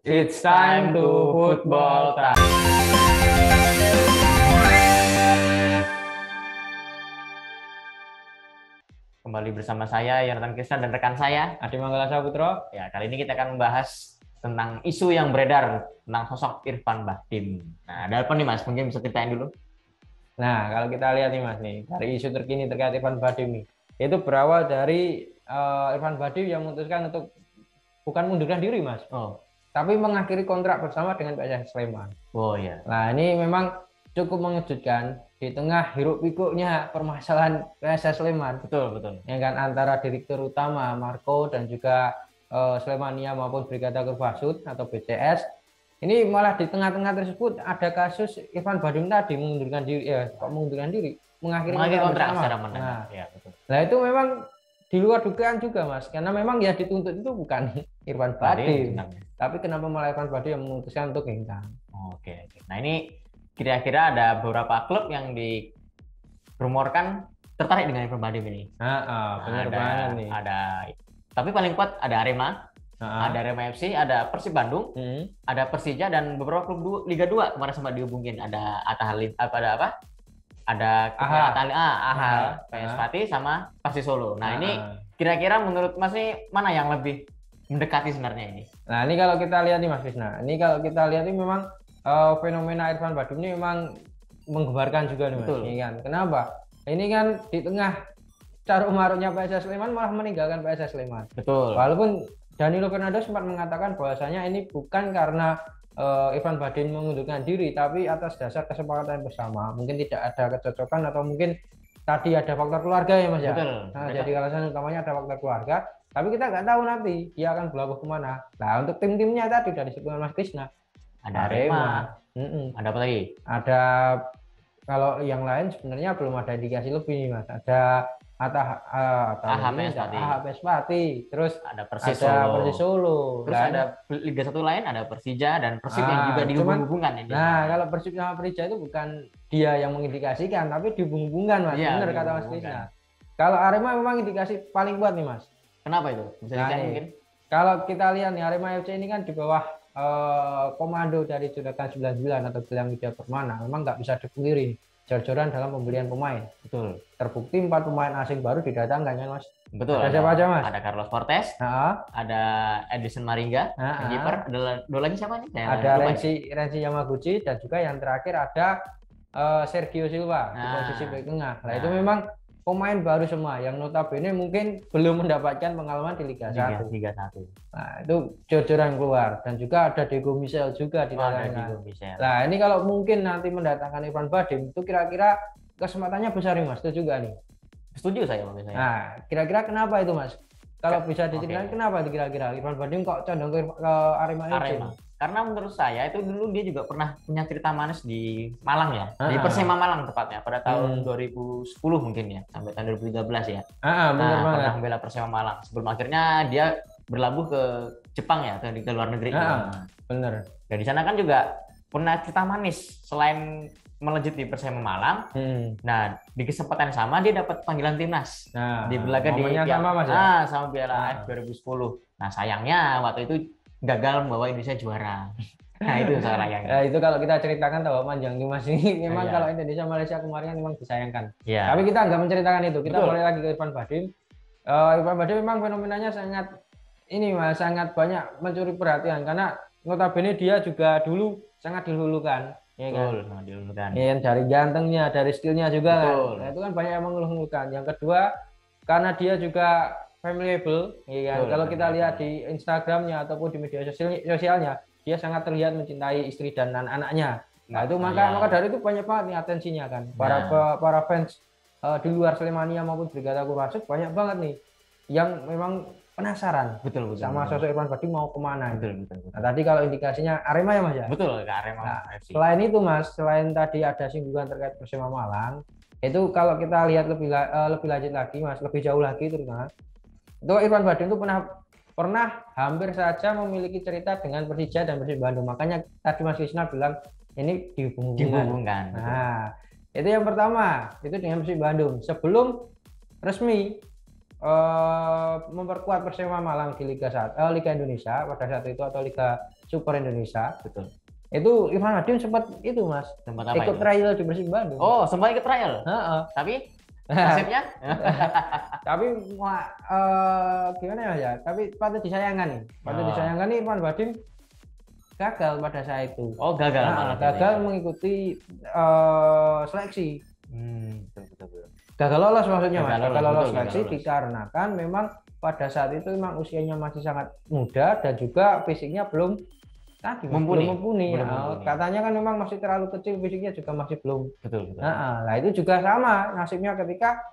It's time to football time. Kembali bersama saya Yonatan Krisna dan rekan saya Adi Manggala Saputro. Ya, kali ini kita akan membahas tentang isu yang beredar tentang sosok Irfan Bahdim. Nah, ada apa nih Mas? Mungkin bisa ceritain dulu. Nah, kalau kita lihat nih Mas nih, dari isu terkini terkait Irfan Bahdim nih, itu berawal dari Irfan Bahdim yang memutuskan untuk bukan mundurkan diri Mas, tapi mengakhiri kontrak bersama dengan PSS Sleman. Oh ya. Nah, ini memang cukup mengejutkan di tengah hiruk pikuknya permasalahan PSS Sleman. Betul, betul. Ya kan, antara direktur utama Marco dan juga Slemania maupun Brigada Kopassus atau BCS. Ini malah di tengah-tengah tersebut ada kasus Irfan Bahdim tadi mengundurkan diri, mengakhiri kontrak secara mendadak. Ya, betul. Nah, itu memang di luar dugaan juga Mas, karena memang ya dituntut itu bukan Irfan Bahdim, tapi kenapa malah Irfan Bahdim yang memutuskan untuk hengkang. Oke. Nah, ini kira-kira ada beberapa klub yang dirumorkan tertarik dengan Irfan Bahdim ini. Benar banget nih. Tapi paling kuat ada Arema, ada Arema FC, ada Persib Bandung, ada Persija dan beberapa klub Liga 2 kemarin sempat dihubungin. Ada Atta Halilintar, ada PS Pati sama Persis Solo. Nah, ini kira-kira menurut Mas ini mana yang lebih mendekati sebenarnya ini? Nah, ini kalau kita lihat nih Mas Krisna, ini kalau kita lihat ini memang fenomena Irfan Bahdim ini memang menggembarkan juga nih Mas. Ini kan. Kenapa? Ini kan di tengah caruk maruknya PSS Sleman malah meninggalkan PSS Sleman. Betul. Walaupun Danilo Fernando sempat mengatakan bahwasanya ini bukan karena Irfan Bahdim mengundurkan diri, tapi atas dasar kesepakatan bersama. Mungkin tidak ada kecocokan atau mungkin tadi ada faktor keluarga ya Mas ya. Betul. Nah, jadi alasan utamanya ada faktor keluarga. Tapi kita nggak tahu nanti dia akan berlabuh kemana. Nah, untuk tim-timnya tadi sudah disebutkan Mas Krisna. Ada Arema. Ada apa lagi? Ada, kalau yang lain sebenarnya belum ada indikasi lebih nih Mas. Ada PS Pati, terus ada Persis Solo. Terus ada Liga 1 lain, ada Persija dan Persib yang juga dihubung-hubungkan ini. Nah, kalau Persib sama Persija itu bukan dia yang mengindikasikan, tapi dihubung-hubungkan Mas. Benar kata Mas Krisna. Kalau Arema memang indikasi paling kuat nih Mas. Kenapa itu? Bisa dicek mungkin? Kalau kita lihat nih, Arema FC ini kan di bawah komando dari Juragan 99 atau Gilang Widya Permana. Memang nggak bisa dipungkiri jor-joran dalam pembelian pemain. Betul. Terbukti 4 pemain asing baru didatangkan ya Mas. Betul. Ada siapa aja Mas? Ada Carlos Fortes, ada Edison Maringa, kiper. Ada lagi siapa nih? Ada Renzi Yamaguchi, dan juga yang terakhir ada Sergio Silva di posisi bek tengah. Nah, itu memang pemain baru semua yang notabene mungkin belum mendapatkan pengalaman di Liga 1. Nah, itu jor-joran keluar, dan juga ada Diego Michel juga di dalamnya. Nah, ini kalau mungkin nanti mendatangkan Irfan Bahdim, itu kira-kira kesempatannya besar nih Mas, setuju gak nih? Setuju saya Mas. Nah, kira-kira kenapa itu Mas? Kalau bisa diceritain kenapa itu kira-kira Irfan Bahdim kok condong ke Arema FC? Karena menurut saya itu dulu dia juga pernah punya cerita manis di Malang ya, di Persema Malang tepatnya pada tahun 2010 mungkin ya, sampai tahun 2013 ya. Pernah membela Persema Malang sebelum akhirnya dia berlabuh ke Jepang ya, ke luar negeri. Bener. Dan di sana kan juga pernah cerita manis selain melejit di Persema Malang. Nah, di kesempatan yang sama dia dapat panggilan timnas. Di belaga sama Piala AFF 2010. Nah, sayangnya waktu itu gagal membawa Indonesia juara. Nah, itu sayangnya. Itu kalau kita ceritakan tahu panjang nih Mas, ini memang kalau Indonesia Malaysia kemarin memang disayangkan. Tapi kita nggak menceritakan itu. Kita balik lagi ke Irfan Bahdim. Irfan Bahdim memang fenomenanya sangat banyak mencuri perhatian, karena notabene dia juga dulu sangat dilulukan. Dilulukan. Dari gantengnya, dari skillnya juga kan. Nah, itu kan banyak yang mengeluh-ngeluhkan. Yang kedua, karena dia juga familyable, kalau kita lihat di Instagramnya ataupun di media sosialnya, dia sangat terlihat mencintai istri dan anak-anaknya. Nah, itu maka dari itu banyak banget nih atensinya kan. Para fans di luar Slemania maupun Brigada Kopassus banyak banget nih yang memang penasaran sama sosok Irfan Bahdim mau kemana. Nah, tadi kalau indikasinya Arema ya Mas ya? Betul, ke Arema FC. Selain itu Mas, selain tadi ada singgungan terkait Persema Malang, itu kalau kita lihat lebih lanjut lagi Mas, lebih jauh lagi terutama, itu Irfan Bahdim itu pernah hampir saja memiliki cerita dengan Persija dan Persib Bandung. Makanya tadi Mas Krisna bilang ini dihubungkan. Nah, itu yang pertama, itu dengan Persib Bandung. Sebelum resmi memperkuat Persema Malang di Liga Indonesia pada saat itu, atau Liga Super Indonesia. Betul. Itu Irfan Bahdim sempat itu Mas, ikut trial di Persib Bandung. Oh, sempat ikut trial. Tapi nasibnya? Tapi gimana ya? Tapi patut disayangkan nih. Patut disayangkan nih Irfan Bahdim gagal pada saat itu. Oh, gagal. Gagal mengikuti seleksi. Betul. Gagal lolos maksudnya Mas. Gagal lolos seleksi dikarenakan memang pada saat itu memang usianya masih sangat muda dan juga fisiknya belum mumpuni. Katanya kan memang masih terlalu kecil, fisiknya juga masih belum. Betul. Nah, itu juga sama nasibnya ketika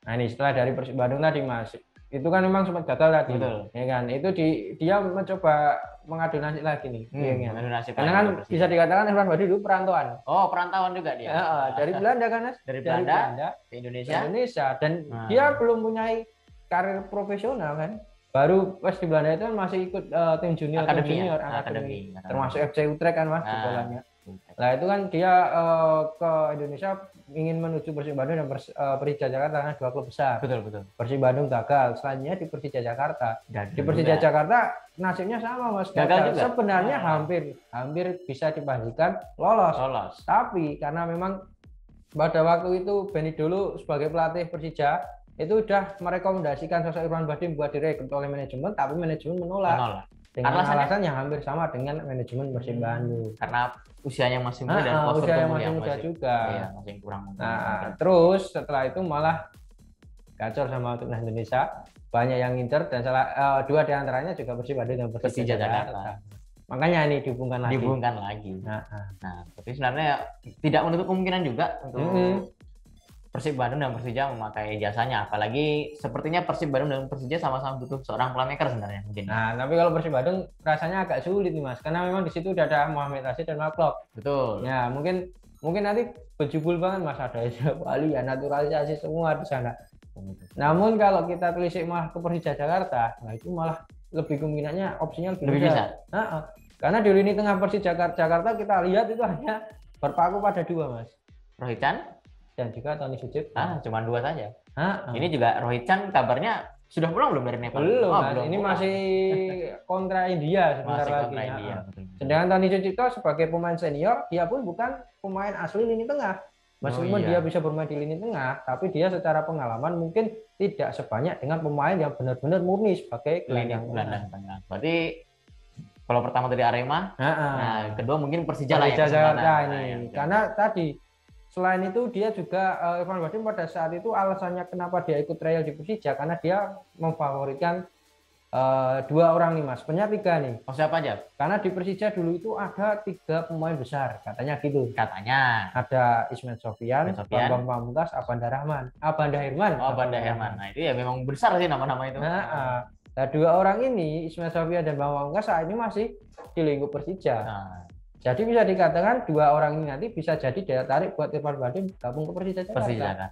ini setelah dari Persib Bandung tadi Mas. Itu kan memang sempat gagal tadi. Betul. Ya kan? Itu dia mencoba mengadu nasib lagi nih. Mengadu nasib. Karena kan bisa dikatakan Irfan Bahdim dulu perantauan. Oh, perantauan juga dia. Dari Belanda kan Mas? Dari Belanda ke Indonesia. Dan dia belum punya karir profesional kan. Baru pas di Belanda itu kan masih ikut tim junior, akademi. Termasuk FC Utrecht kan Mas bolanya. Nah itu kan dia ke Indonesia ingin menuju Persib Bandung dan Persija Jakarta karena dua klub besar. Betul. Persib Bandung gagal, selanjutnya di Persija Jakarta. Di Persija Jakarta nasibnya sama Mas. Gagal juga. Sebenarnya hampir bisa dipastikan lolos. Tapi karena memang pada waktu itu Benny dulu sebagai pelatih Persija itu udah merekomendasikan sosok Irfan Bahdim buat direkrut oleh manajemen, tapi manajemen menolak. Dengan alasan yang hampir sama dengan manajemen Persib Bandung. Karena usianya masih muda dan usianya masih muda juga. Iya, masih kurang. Terus setelah itu malah gacor sama timnas Indonesia. Banyak yang ngincer dan dua diantaranya juga Persib Bandung dan Persija Jakarta. Makanya ini dihubungkan lagi. Nah, tapi sebenarnya tidak menutup kemungkinan juga untuk Persib Bandung dan Persija memakai jasanya, apalagi sepertinya Persib Bandung dan Persija sama-sama butuh seorang playmaker sebenarnya mungkin. Nah, tapi kalau Persib Bandung rasanya agak sulit nih Mas, karena memang di situ udah ada Muhammad Rashid dan Mark. Betul. Ya, mungkin nanti berjubul banget Mas, ada Wali ya, naturalisasi semua di sana. Namun kalau kita telisik malah ke Persija Jakarta, nah itu malah lebih kemungkinannya opsinya lebih bisa. Karena di lini tengah Persija Jakarta kita lihat itu hanya berpaku pada dua Mas. Rohit Chan dan juga Tony Sucipto. Cuma dua saja. Ini juga Rohit Chan kabarnya sudah pulang belum dari Nepal? Belum. Ini masih kontra India sebentar lagi. Sedangkan Tony Sucipto sebagai pemain senior, dia pun bukan pemain asli lini tengah. Meskipun dia bisa bermain di lini tengah, tapi dia secara pengalaman mungkin tidak sebanyak dengan pemain yang benar-benar murni sebagai gelandang tengah. Berarti kalau pertama dari Arema, nah kedua mungkin Persija lah ya. Ini. Karena tadi selain itu dia juga Irfan Bahdim pada saat itu alasannya kenapa dia ikut trial di Persija karena dia memfavoritkan dua orang nih Mas, sebenarnya tiga nih. Oh, siapa aja? Karena di Persija dulu itu ada 3 pemain besar katanya gitu. Katanya ada Ismail Sofyan, Bambang Pamungkas, Abanda Herman. Nah itu ya memang besar sih nama-nama itu. Nah, dua orang ini Ismail Sofyan dan Bambang Pamungkas saat ini masih di lingkup Persija. Jadi bisa dikatakan dua orang ini nanti bisa jadi daya tarik buat Irfan Bahdim gabung ke Persija Jakarta.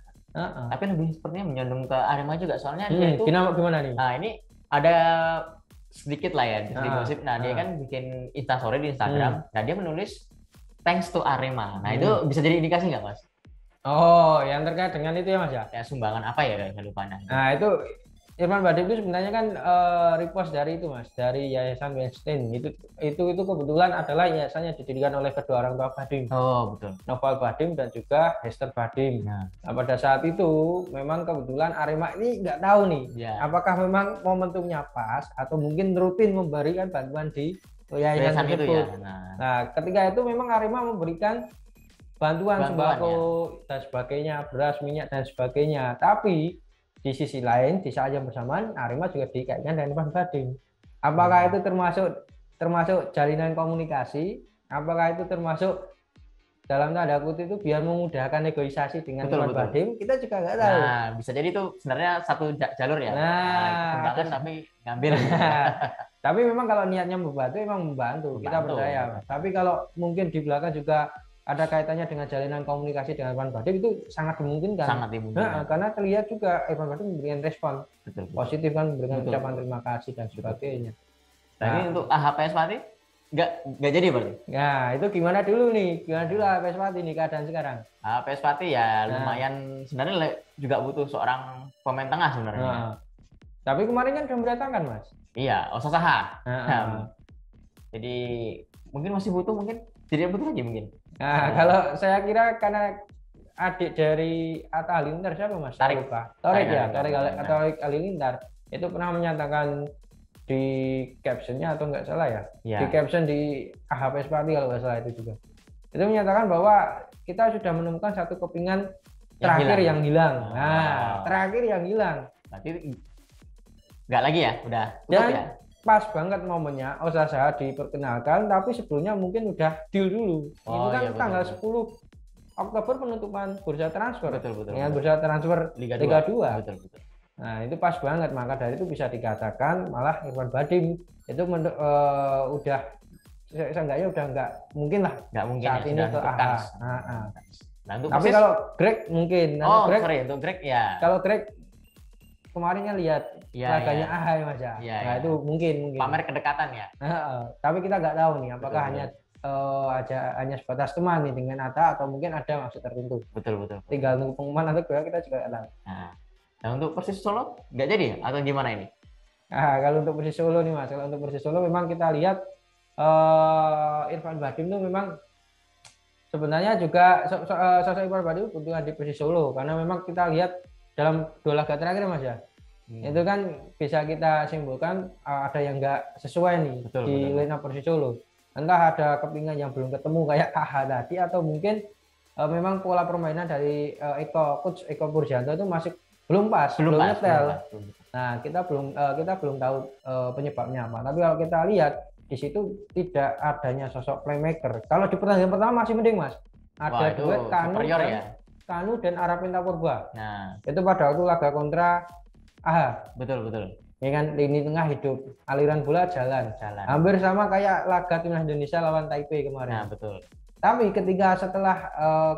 Tapi lebih sepertinya menyondong ke Arema juga soalnya dia itu. Gimana nih? Nah ini ada sedikit lah ya di gosip. Nah dia kan bikin Instastory di Instagram. Nah dia menulis thanks to Arema. Nah itu bisa jadi indikasi nggak Mas? Oh, yang terkait dengan itu ya Mas ya? Ya sumbangan apa ya saya lupa. Nah itu Irfan Bahdim itu sebenarnya kan repost dari itu Mas, dari Yayasan Weinstein. Itu kebetulan adalah yayasan yang didirikan oleh kedua orang tua Bahdim. Oh, betul. Noval Bahdim dan juga Hester Bahdim. Nah, pada saat itu memang kebetulan Arema ini nggak tahu nih, apakah memang momentumnya pas atau mungkin rutin memberikan bantuan di yayasan tersebut. Nah, ketika itu memang Arema memberikan bantuan sembako dan sebagainya, beras, minyak dan sebagainya. Tapi di sisi lain, di saat yang bersamaan, Arema juga dikaitkan dengan Irfan Bahdim. Apakah itu termasuk jalinan komunikasi? Apakah itu termasuk dalam tanda kutip itu biar memudahkan negosiasi dengan Irfan Bahdim? Kita juga nggak tahu. Nah, bisa jadi itu sebenarnya satu jalur ya. Tapi ngambil. Tapi memang kalau niatnya membantu, memang membantu. Kita percaya. Tapi kalau mungkin di belakang juga ada kaitannya dengan jalinan komunikasi dengan Irfan Bahdim itu sangat dimungkinkan. Karena terlihat juga Irfan Bahdim memberikan respon positif kan, memberikan ucapan terima kasih dan sebagainya. Tapi untuk AHPS Pati nggak jadi berarti? Nah itu gimana dulu nih? Gimana dulu AHPS Pati nih keadaan sekarang? AHPS Pati ya lumayan sebenarnya juga butuh seorang pemain tengah sebenarnya. Tapi kemarin kan udah mendatangkan Mas. Iya, Osasaha. Jadi mungkin masih butuh, mungkin tidak butuh lagi mungkin. Nah, kalau saya kira karena adik dari Atta Halilintar siapa Mas? Tarik. Tarik ya, Tarik Halilintar itu pernah menyatakan di captionnya atau nggak salah ya, di caption di AHP Pati kalau nggak salah itu juga. Itu menyatakan bahwa kita sudah menemukan satu kepingan terakhir yang hilang. Nah, terakhir yang hilang. Berarti nggak lagi ya, udah tutup ya. Pas banget momennya Osaza diperkenalkan, tapi sebelumnya mungkin udah deal dulu. Itu kan tanggal 10 Oktober penutupan bursa transfer. Betul. Dengan bursa transfer Liga 2. Betul. Nah, itu pas banget, maka dari itu bisa dikatakan malah Irfan Bahdim itu udah seenggaknya udah nggak mungkin lah saat ya, ini ke AHA. Nah, tapi kalau Greg mungkin. Untuk Greg ya. Kalau Greg kemarinnya lihat laganya AHA ya Mas ya. Nah itu mungkin pamer kedekatan ya. Tapi kita nggak tahu nih apakah hanya sebatas teman nih dengan Atta atau mungkin ada maksud tertentu. Betul. Tinggal nunggu pengumuman atau kita juga nggak tahu. Nah untuk Persis Solo nggak jadi atau gimana ini? Kalau untuk Persis Solo nih Mas, kalau untuk Persis Solo memang kita lihat Irfan Bahdim itu memang sebenarnya juga sosok Irfan Bahdim kebutuhan di Persis Solo karena memang kita lihat dalam 2 laga terakhir Mas ya. Itu kan bisa kita simpulkan ada yang nggak sesuai nih di line up Persis Solo. Entah ada kepingan yang belum ketemu kayak AHA tadi atau mungkin memang pola permainan dari Coach Eko Purjanto itu masih belum pas, belum nyetel. Nah, kita belum tahu penyebabnya apa. Tapi kalau kita lihat di situ tidak adanya sosok playmaker. Kalau di pertandingan pertama masih mending Mas. Ada duet Kanu dan Arapinta Purba. Nah, itu pada waktu laga kontra AHA. Betul. Ya kan, lini tengah hidup, aliran bola jalan. Hampir sama kayak laga timnas Indonesia lawan Taipei kemarin. Nah, betul. Tapi ketika setelah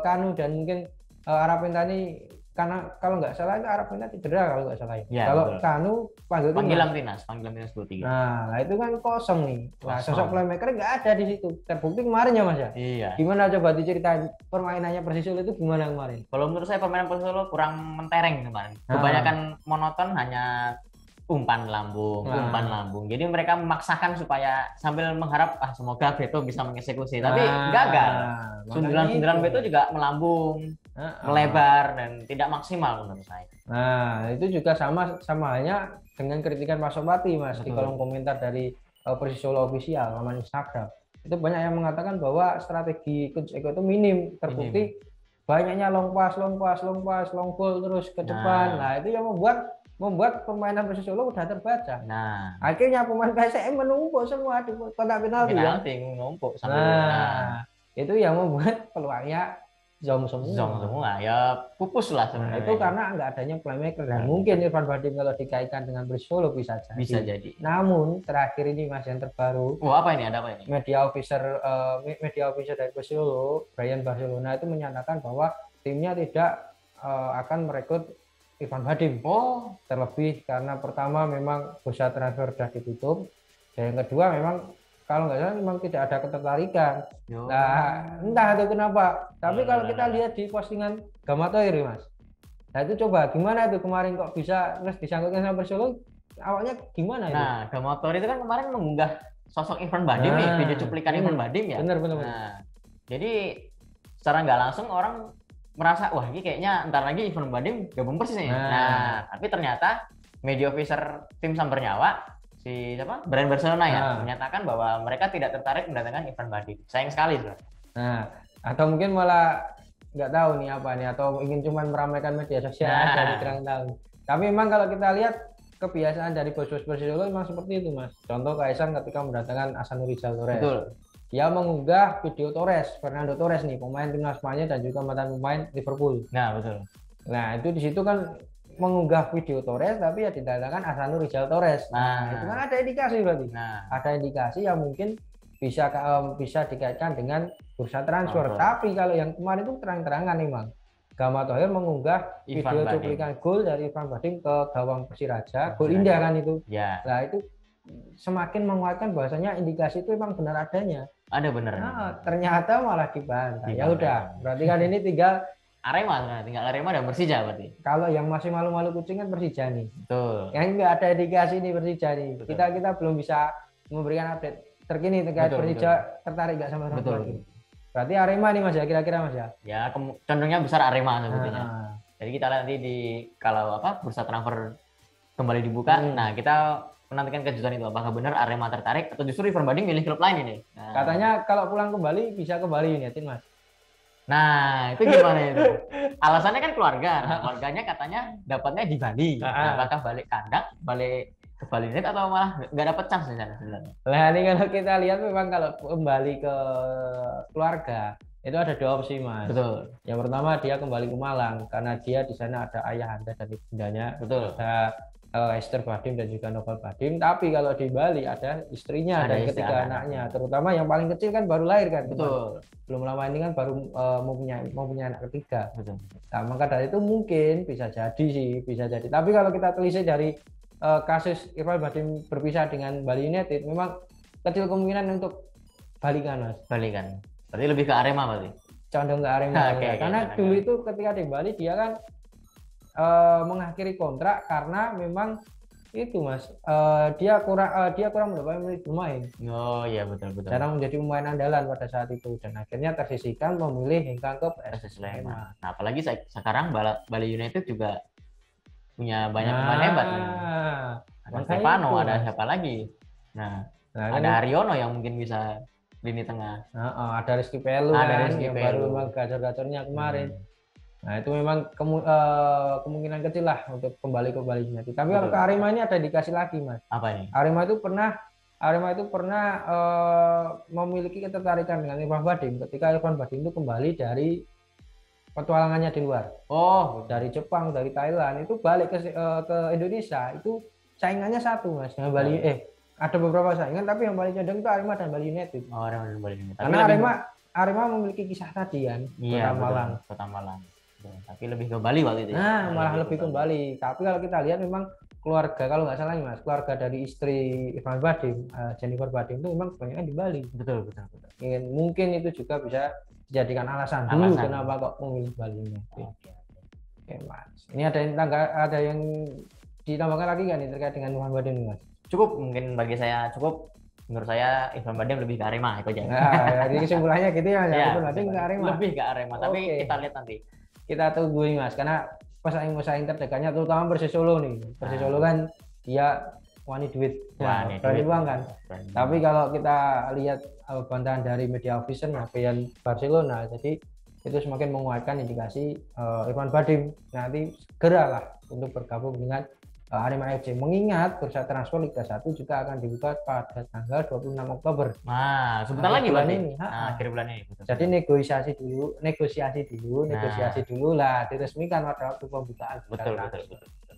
Kanu dan mungkin Arapinta ini, karena kalau nggak salah itu Arapinta cedera kalau nggak salah ya. Kalau betul. Kanu panggilan timnas 23. Nah, itu kan kosong nih. Nah, sosok playmaker nggak ada di situ. Terbukti kemarin ya Mas ya. Iya. Gimana coba diceritain permainannya Persis Solo itu gimana kemarin? Kalau menurut saya permainan Persis Solo kurang mentereng kemarin. Kebanyakan monoton, hanya umpan lambung. Jadi mereka memaksakan supaya sambil mengharap semoga Beto bisa mengeksekusi, tapi gagal. Sundulan Beto juga melambung, melebar dan tidak maksimal menurut saya. Nah, itu juga sama halnya dengan kritikan Pak Sopati Mas. Betul. Di kolom komentar dari Persis Solo official laman Instagram. Itu banyak yang mengatakan bahwa strategi Coach Eko itu minim, terbukti banyaknya long pass, long ball terus ke depan. Nah, itu yang membuat permainan Persis Solo udah terbaca. Nah, akhirnya pemain PSM menumpuk semua di kotak penalti. Menumpuk sampai. Itu yang membuat peluangnya zong semua. Ya pupus lah sebenarnya. Itu karena nggak adanya playmaker. Dan mungkin Irfan Bahdim kalau dikaitkan dengan Persis Solo bisa jadi. Namun terakhir ini Mas yang terbaru. Apa ini? Ada apa ini? Media officer dari Persis Solo, Brian Barcelona itu menyatakan bahwa timnya tidak akan merekrut Irfan Bahdim. Terlebih karena pertama memang bursa transfer sudah ditutup, dan yang kedua memang kalau nggak salah memang tidak ada ketertarikan. Nah, entah itu kenapa. Tapi kalau kita lihat di postingan Gamatoir Mas, nah itu coba gimana itu kemarin kok bisa disangkutkan sama Persis Solo? Awalnya gimana itu? Nah, Gamatoir itu kan kemarin mengunggah sosok Irfan Bahdim nih, video cuplikan Irfan Bahdim ya. Benar. Nah, jadi secara nggak langsung orang merasa wah ini kayaknya ntar lagi Irfan Bahdim gabung Persis nih. Nah, tapi ternyata media officer tim Sambernyawa Brian Barcelona ya menyatakan bahwa mereka tidak tertarik mendatangkan Irfan Bahdim. Sayang sekali loh. Nah, atau mungkin malah nggak tahu nih apa nih, atau ingin cuma meramaikan media sosial aja kurang tahu. Tapi memang kalau kita lihat kebiasaan dari bos-bos Persis Solo memang seperti itu Mas. Contoh Kaisang ketika mendatangkan Ahsanul Torres. Betul. Dia mengunggah video Fernando Torres nih, pemain timnas Spanyol dan juga mantan pemain Liverpool. Nah, betul. Nah, itu di situ kan mengunggah video Torres tapi ya didatangkan Ahsanul Torres. Nah, itu kan ada indikasi berarti. Ada indikasi yang mungkin bisa dikaitkan dengan bursa transfer. Tapi kalau yang kemarin itu terang-terangan memang Gamatoir mengunggah video cuplikan gol dari Irfan Bahdim ke gawang Persiraja, gol indah kan itu. Nah, itu semakin menguatkan bahwasanya indikasi itu memang benar adanya. Ada bener. Ternyata malah dibantah. Ya udah, berarti kan ini tinggal Arema dan Persija berarti. Kalau yang masih malu-malu kucing kan Persija nih. Betul. Yang nggak ada indikasi nih Persija nih. Kita belum bisa memberikan update terkini terkait Persija tertarik nggak sama Irfan Bahdim? Berarti Arema nih Mas ya kira-kira Mas ya? Ya condongnya besar Arema sebetulnya. Jadi kita nanti kalau bursa transfer kembali dibuka, nah kita menantikan kejutan itu apakah benar Arema tertarik atau justru Irfan Bahdim milih klub lain ini. Nah. Katanya kalau pulang kembali bisa ke Bali United Mas. Nah itu gimana itu? Alasannya kan keluarga, keluarganya katanya dapatnya di Bali. Nah, apakah balik kandang, balik ke Bali United atau malah nggak dapat chance di sana sebenarnya? Nah ini kalau kita lihat memang kalau kembali ke keluarga itu ada 2 opsi Mas. Betul. Yang pertama dia kembali ke Malang karena dia di sana ada ayahanda dari bundanya. Betul. Ada Esther Bahdim dan juga Novel Bahdim. Tapi kalau di Bali ada istrinya dan ketiga anaknya. Terutama yang paling kecil kan baru lahir kan. Betul. Belum lama ini kan baru mau punya anak ketiga. Betul. Nah maka dari itu mungkin bisa jadi. Tapi kalau kita telisik dari kasus Irfan Bahdim berpisah dengan Bali United, memang kecil kemungkinan untuk balikan Mas. Balikan. Berarti lebih ke Arema berarti? Condong ke Arema. Karena dulu itu ketika di Bali dia kan mengakhiri kontrak karena memang itu Mas, dia kurang mendapatkan menit bermain. Oh iya betul. Jarang menjadi pemain andalan pada saat itu dan akhirnya tersisihkan memilih hengkang ke PSS Sleman. Nah apalagi sekarang Bali United juga punya banyak pemain hebat. Ada Stefano, ada siapa lagi? Nah ada Haryono yang mungkin bisa lini tengah. Ada Rizky Pelu yang baru memang gacor-gacornya kemarin. Nah itu memang kemungkinan kecil lah untuk kembali ke Bali United. Tapi kalau ke Arema ini ada indikasi lagi Mas. Apa ini? Arema itu pernah memiliki ketertarikan dengan Irfan Bahdim ketika Irfan Bahdim itu kembali dari petualangannya di luar. Dari Jepang, dari Thailand itu balik ke Indonesia itu saingannya satu Mas dengan Bali. Ada beberapa saingan tapi yang paling condong itu Arema dan Bali United. Arema dan Bali United. Karena Arema memiliki kisah tadi kan, Kota Malang. Tapi lebih ke Bali waktu itu. Malah lebih ke Bali. Tapi kalau kita lihat memang keluarga, kalau nggak salah nih Mas, keluarga dari istri Irfan Bahdim, Jennifer Bahdim itu memang kebanyakan di Bali. Betul. Mungkin itu juga bisa dijadikan alasan dulu kenapa kok memilih Bali United. Oke Mas. Ini ada yang ditambahkan lagi nggak nih terkait dengan Irfan Bahdim nih Mas? Cukup, mungkin bagi saya cukup. Menurut saya Irfan Bahdim lebih ke Arema itu aja. Jadi kesimpulannya gitu ya, Irfan Bahdim ke Arema. Lebih ke Arema, tapi kita lihat nanti. Kita tunggu nih Mas, karena pesaing-pesaing terdekatnya terutama Persis Solo nih. Persis Solo kan dia wani duit, berani uang kan. Tapi kalau kita lihat bantahan dari media official Bayan Barcelona, jadi itu semakin menguatkan indikasi Irfan Bahdim nanti segeralah untuk bergabung dengan Arema FC. Mengingat bursa transfer Liga 1 juga akan dibuka pada tanggal 26 Oktober. Nah, sebentar lagi bulan ini. Akhir bulan ini. Betul. Jadi negosiasi dulu lah, diresmikan pada waktu pembukaan. Betul.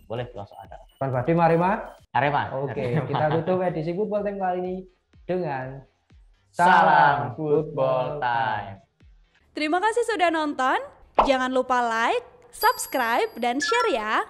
Boleh langsung ada. Irfan Bahdim Arema. Oke, kita tutup edisi Football Time kali ini dengan Salam Football Time. Terima kasih sudah nonton. Jangan lupa like, subscribe, dan share ya.